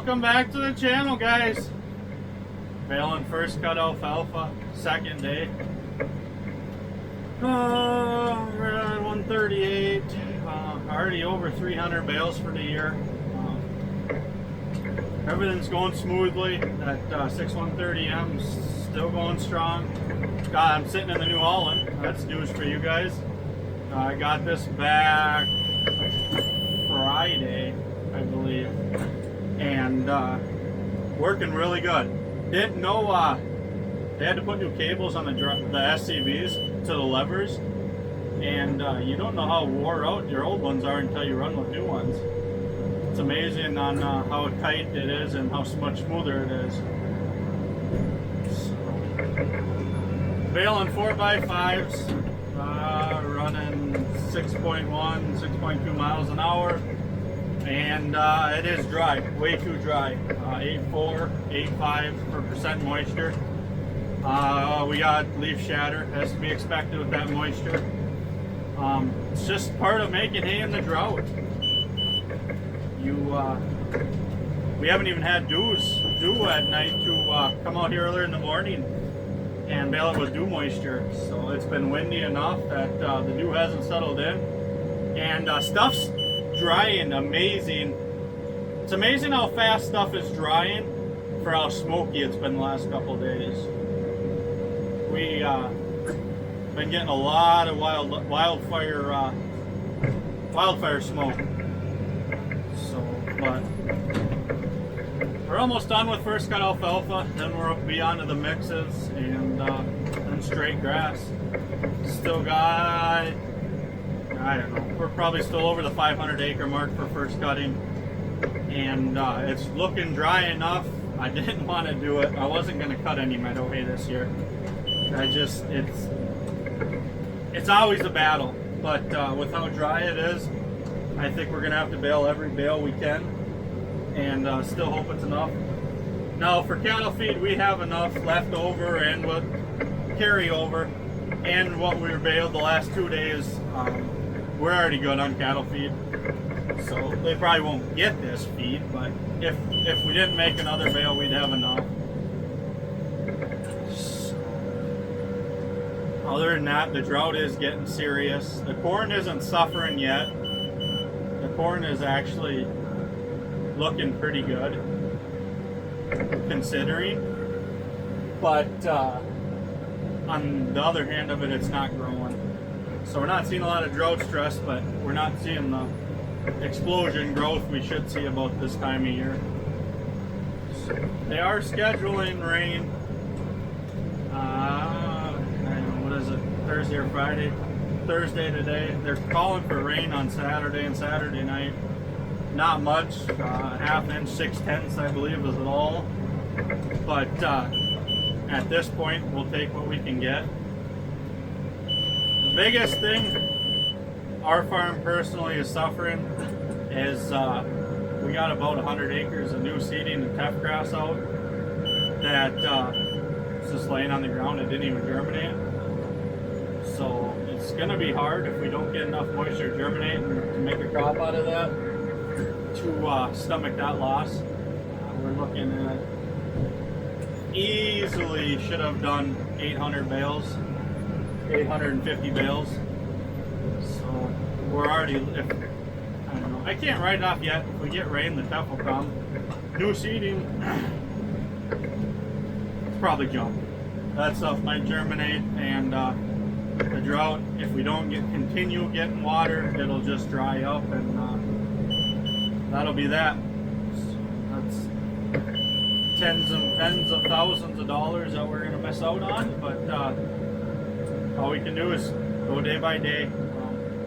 Welcome back to the channel, guys. Baling first cut alfalfa, second day. We're at 138. Already over 300 bales for the year. Everything's going smoothly. That 6130M is still going strong. I'm sitting in the New Holland. That's news for you guys. I got this back Friday, I believe, and working really good. Didn't know they had to put new cables on the SCVs to the levers, and you don't know how wore out your old ones are until you run with new ones. It's amazing on how tight it is and how much smoother it is. So, baling 4x5s, running 6.1, 6.2 miles an hour, and it is dry, way too dry. 8.4, 8.5% moisture. We got leaf shatter, has to be expected with that moisture. It's just part of making hay in the drought. We haven't even had dew at night to come out here earlier in the morning and bale it with dew moisture. So it's been windy enough that the dew hasn't settled in, and stuff's drying amazing. It's amazing how fast stuff is drying for how smoky it's been the last couple of days. We been getting a lot of wildfire smoke. So, but we're almost done with first cut alfalfa. Then we'll be on to the mixes and then straight grass. Still got, I don't know, we're probably still over the 500 acre mark for first cutting, and it's looking dry enough. I didn't want to do it. I wasn't going to cut any meadow hay this year. It's always a battle, but with how dry it is, I think we're gonna have to bale every bale we can, and still hope it's enough. Now for cattle feed, we have enough left over and with carryover, and what we were baled the last 2 days. We're already good on cattle feed, so they probably won't get this feed, but if we didn't make another bale, we'd have enough. Other than that, the drought is getting serious. The corn isn't suffering yet. The corn is actually looking pretty good, considering. But on the other hand of it, it's not growing. So we're not seeing a lot of drought stress, but we're not seeing the explosion growth we should see about this time of year. So they are scheduling rain. Thursday or Friday. Thursday today. They're calling for rain on Saturday and Saturday night. Not much, half inch, 6/10 I believe is it all. But at this point, we'll take what we can get. The biggest thing our farm personally is suffering is we got about 100 acres of new seeding and teff grass out that it's just laying on the ground. It didn't even germinate. So it's going to be hard if we don't get enough moisture to germinate and to make a crop out of that to stomach that loss. We're looking at easily should have done 800 bales, 850 bales. So we're already, I don't know, I can't write it off yet. If we get rain, the teff will come. New seeding, it's probably junk. That stuff might germinate, and the drought, if we don't continue getting water, it'll just dry up, and that'll be that. So that's tens of thousands of dollars that we're gonna miss out on, but all we can do is go day by day.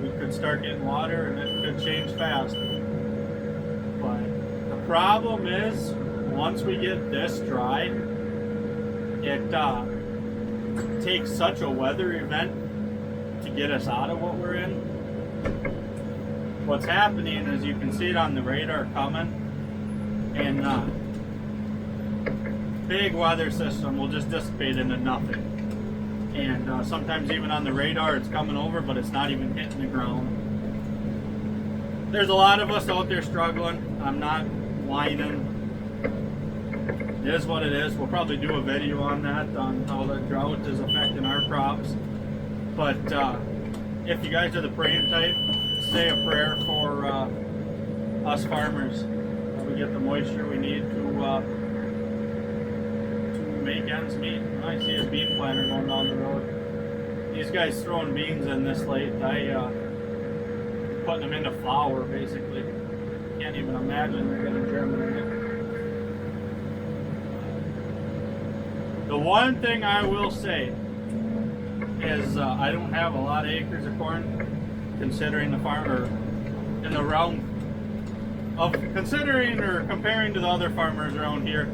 We could start getting water, and it could change fast. But the problem is, once we get this dry, it takes such a weather event to get us out of what we're in. What's happening is, you can see it on the radar coming, and big weather system will just dissipate into nothing. And sometimes even on the radar it's coming over, but it's not even hitting the ground. There's a lot of us out there struggling. I'm not whining. it is what it is. We'll probably do a video on that, on how the drought is affecting our crops. But if you guys are the praying type, say a prayer for us farmers. We get the moisture we need to make ends meet. I see a bean planter going down the road. These guys throwing beans in this late. Putting them into flour basically. Can't even imagine they're going to germinate. The one thing I will say is I don't have a lot of acres of corn, considering the farmer in the realm of considering or comparing to the other farmers around here.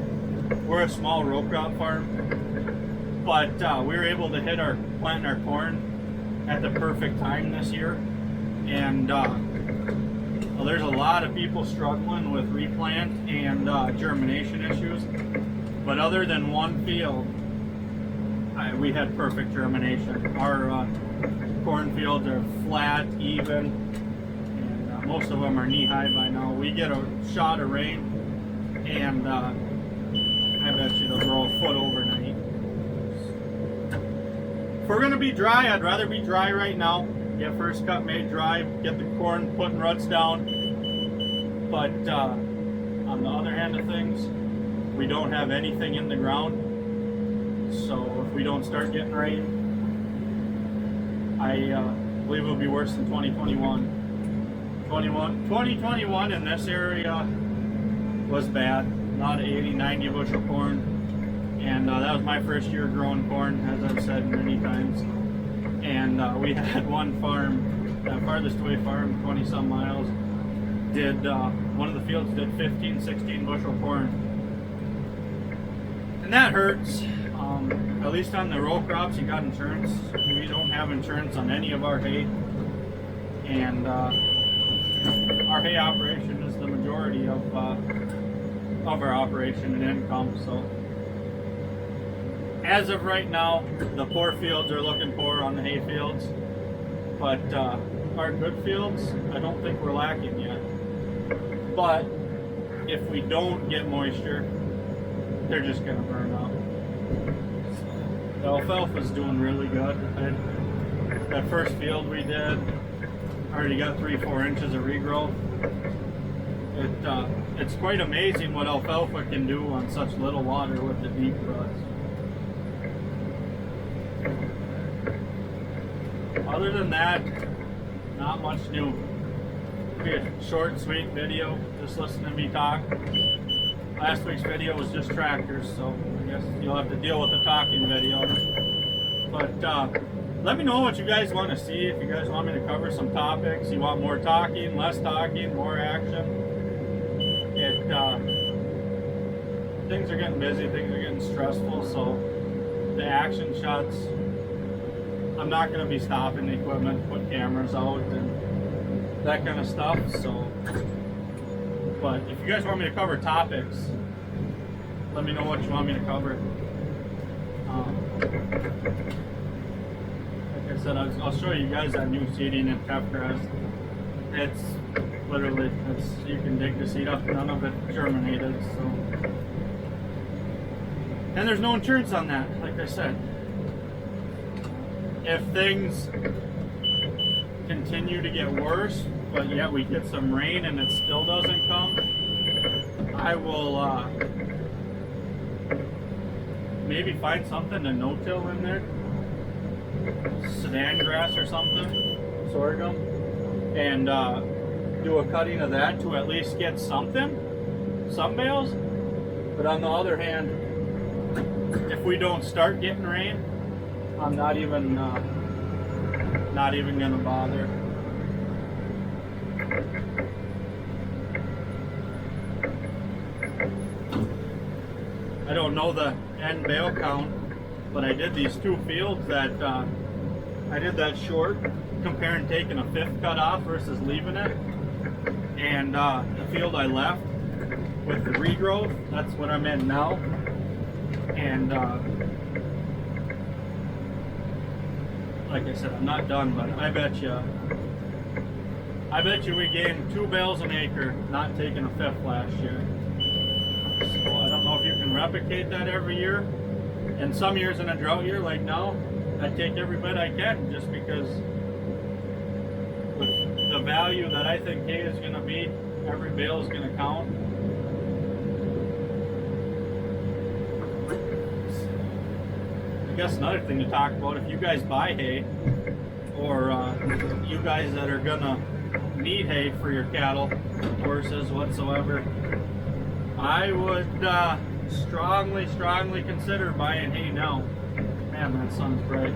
We're a small row crop farm, but we were able to hit our planting our corn at the perfect time this year, and well, there's a lot of people struggling with replant and germination issues. But other than one field, we had perfect germination. Our cornfields are flat, even, and most of them are knee-high by now. We get a shot of rain, and I bet you they'll grow a foot overnight. If we're going to be dry, I'd rather be dry right now. Get first cut made dry, get the corn putting roots down. But on the other hand of things, we don't have anything in the ground, so if we don't start getting rain, I believe it'll be worse than 2021. 2021 in this area was bad. A lot of 80, 90 bushel corn, and that was my first year growing corn, as I've said many times. And we had one farm, that farthest away farm, 20 some miles, did one of the fields did 15, 16 bushel corn. And that hurts. At least on the row crops, you got insurance. We don't have insurance on any of our hay, and our hay operation is the majority of our operation and income. So, as of right now, the poor fields are looking poor on the hay fields, but our good fields, I don't think we're lacking yet. But if we don't get moisture, they're just going to burn up. The alfalfa is doing really good. That first field we did already got 3-4 inches of regrowth. It's quite amazing what alfalfa can do on such little water with the deep roots. Other than that, not much new. It'll be a short, sweet video. Just listen to me talk. Last week's video was just tractors, so I guess you'll have to deal with the talking video. But let me know what you guys want to see. If you guys want me to cover some topics, you want more talking, less talking, more action. Things are getting busy, things are getting stressful, so the action shots, I'm not going to be stopping the equipment, put cameras out and that kind of stuff. So, but if you guys want me to cover topics, let me know what you want me to cover. Like I said, I'll show you guys that new seeding in calf grass. It's literally, you can dig the seed up, none of it germinated. So, and there's no insurance on that, like I said. If things continue to get worse, but yet we get some rain and it still doesn't come, I will maybe find something to no-till in there, Sudan grass or something, sorghum, and do a cutting of that to at least get something, some bales. But on the other hand, if we don't start getting rain, I'm not even gonna bother. I don't know the end bale count, but I did these two fields that I did that short, comparing taking a fifth cut off versus leaving it, and the field I left with the regrowth, that's what I'm in now, and like I said, I'm not done, but I bet you we gained 2 bales an acre not taking a fifth last year. So I don't know if you can replicate that every year. And some years in a drought year, like now, I take every bit I can, just because with the value that I think hay is going to be, every bale is going to count. I guess another thing to talk about, if you guys buy hay, or you guys that are going to need hay for your cattle, horses, whatsoever, I would strongly consider buying hay now. Man, that sun's bright.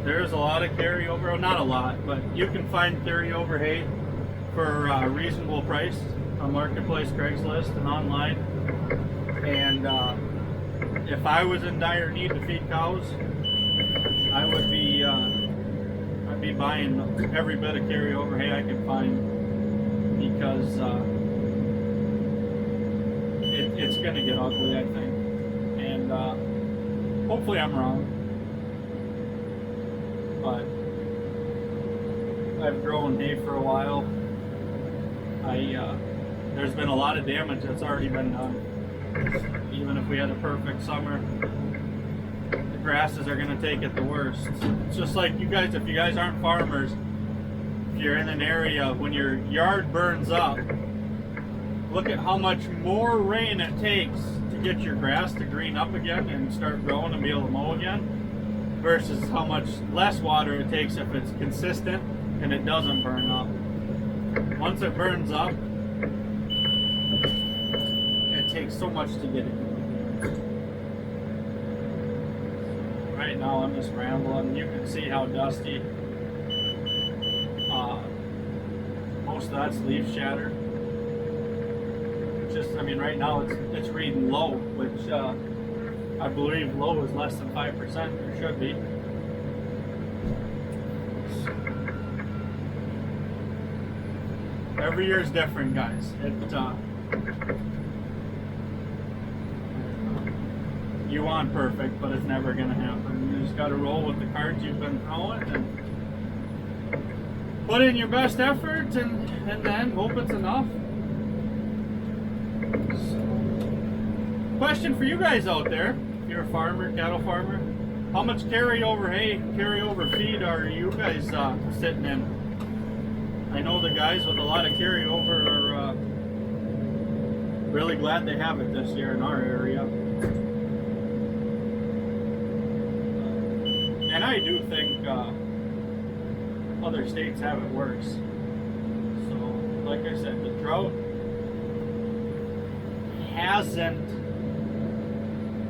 There's a lot of carryover, well, not a lot, but you can find carryover hay for a reasonable price on Marketplace, Craigslist, and online. And if I was in dire need to feed cows, I would be I'd be buying every bit of carryover hay I could find, because it's going to get ugly, I think. And hopefully I'm wrong, but I've grown hay for a while. There's been a lot of damage that's already been done. Even if we had a perfect summer, the grasses are going to take it the worst. It's just like you guys, if you guys aren't farmers, if you're in an area, when your yard burns up, look at how much more rain it takes to get your grass to green up again and start growing and be able to mow again, versus how much less water it takes if it's consistent and it doesn't burn up. Once it burns up, it takes so much to get it. Right now I'm just rambling. You can see how dusty. Most of that's leaf shatter. Just, I mean, right now it's reading low, which I believe low is less than 5%, or should be. Every year is different, guys. You want perfect, but it's never going to happen. You just got to roll with the cards you've been throwing and put in your best effort, and then hope it's enough. Question for you guys out there, if you're a farmer, cattle farmer, how much carryover hay, carryover feed are you guys sitting in? I know the guys with a lot of carryover are really glad they have it this year in our area. And I do think other states have it worse. So, like I said, the drought hasn't,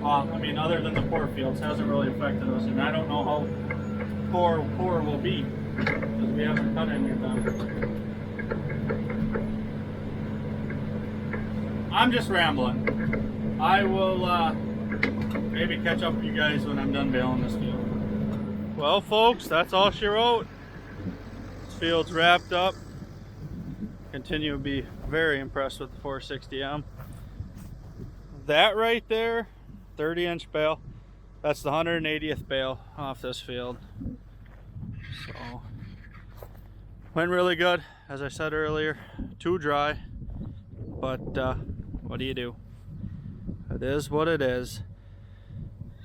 I mean, other than the poor fields, hasn't really affected us, and I don't know how poor will be, because we haven't done any of them. I'm just rambling. I will maybe catch up with you guys when I'm done baling this field. Well, folks, that's all she wrote. This field's wrapped up. Continue to be very impressed with the 460M. That right there, 30-inch bale, that's the 180th bale off this field. So, went really good, as I said earlier. Too dry, but what do you do? It is what it is.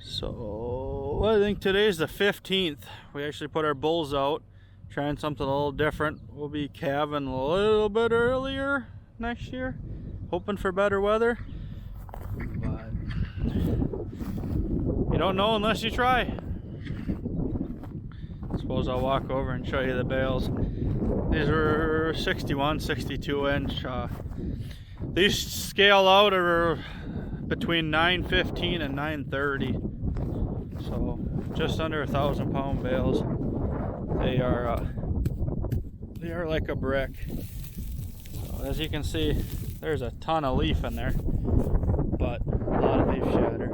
So, I think today's the 15th. We actually put our bulls out, trying something a little different. We'll be calving a little bit earlier next year, hoping for better weather. But you don't know unless you try. I suppose I'll walk over and show you the bales. These are 61, 62 inch. These scale out are between 915 and 930. So just under 1,000 pound bales. They are like a brick. So as you can see, there's a ton of leaf in there, but a lot of leaf shatter.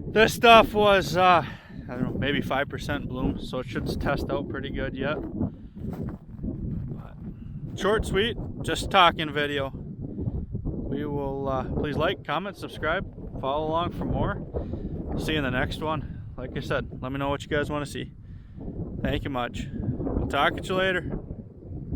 This stuff was I don't know, maybe 5% bloom, so it should test out pretty good yet. But short, sweet, just talking video. We will please like, comment, subscribe, follow along for more. See you in the next one. Like I said, let me know what you guys want to see. Thank you much. We'll talk to you later.